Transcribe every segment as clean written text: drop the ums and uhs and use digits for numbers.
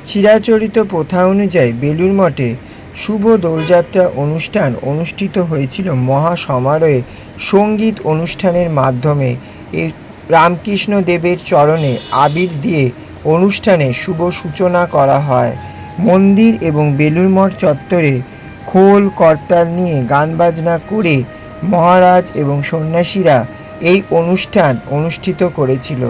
চিরাচরিত প্রথা অনুযায়ী বেলুড় মঠে শুভ দোলযাত্রা অনুষ্ঠান অনুষ্ঠিত হয়েছিল মহা সমারোহে সঙ্গীত অনুষ্ঠানের মাধ্যমে। এই রামকৃষ্ণ দেবের চরণে আবির দিয়ে অনুষ্ঠানের শুভ সূচনা করা হয়। মন্দির এবং বেলুড় মঠ চত্বরে খোল করতাল নিয়ে গান বাজনা করে মহারাজ এবং সন্ন্যাসীরা এই অনুষ্ঠান অনুষ্ঠিত করেছিল।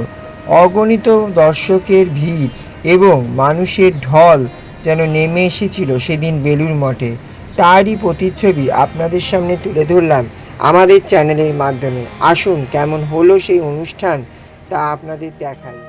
অগণিত দর্শকের ভিড় এবং মানুষের ঢল যেন নেমে এসেছিল সেদিন বেলুড় মঠে। তারই প্রতিচ্ছবি আপনাদের সামনে তুলে ধরলাম আমাদের চ্যানেলের মাধ্যমে। আসুন কেমন হলো সেই অনুষ্ঠান তা আপনাদের দেখাই।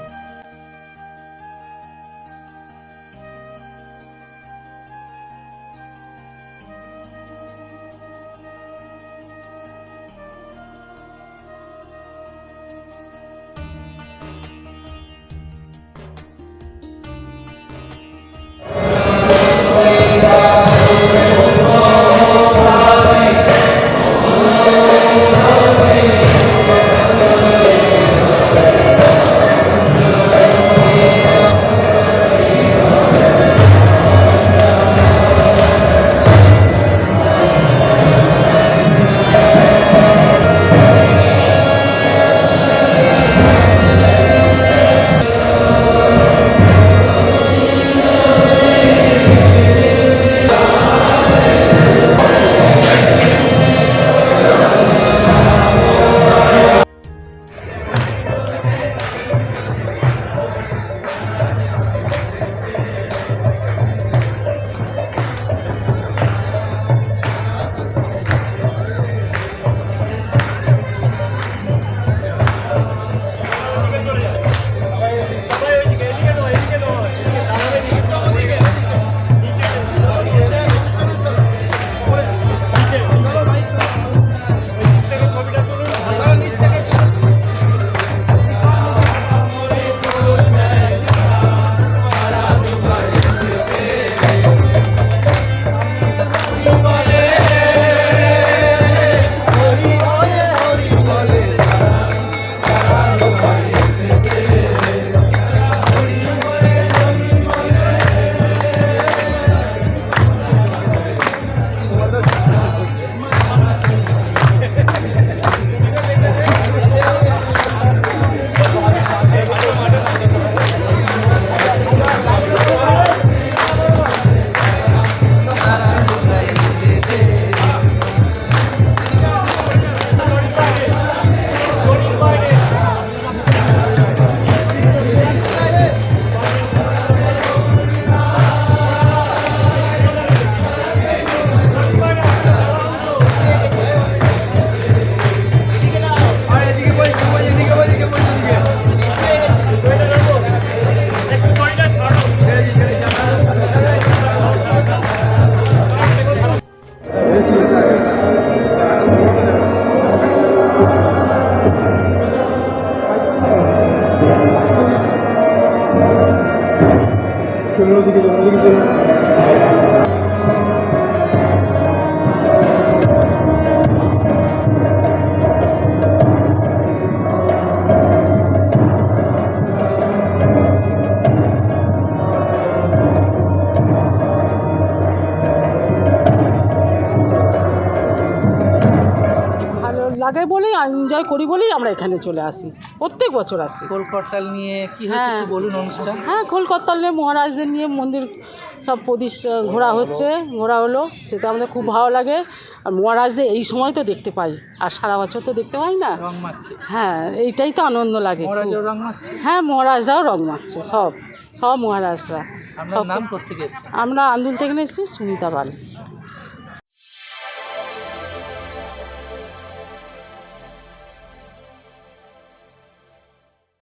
লাগে বলেই এনজয় করি বলেই আমরা এখানে চলে আসি, প্রত্যেক বছর আসি। খোল করতাল নিয়ে কি হচ্ছে একটু বলুন অনুষ্ঠান। হ্যাঁ, খোল করতাল নিয়ে মহারাজদের নিয়ে মন্দির সব প্রতিষ্ঠা ঘোরা হলো, সেটা আমাদের খুব ভালো লাগে। আর মহারাজদের এই সময় তো দেখতে পাই, আর সারা বছর তো দেখতে পাই না। রং মাখছে। হ্যাঁ, এইটাই তো আনন্দ লাগে। মহারাজও রং মাখছে। হ্যাঁ, মহারাজরাও রং মাখছে, সব মহারাজরা। আপনার নাম কোথা থেকে এসেছেন? আমরা আন্দুল থেকে এসেছি, সুনিতা পাল।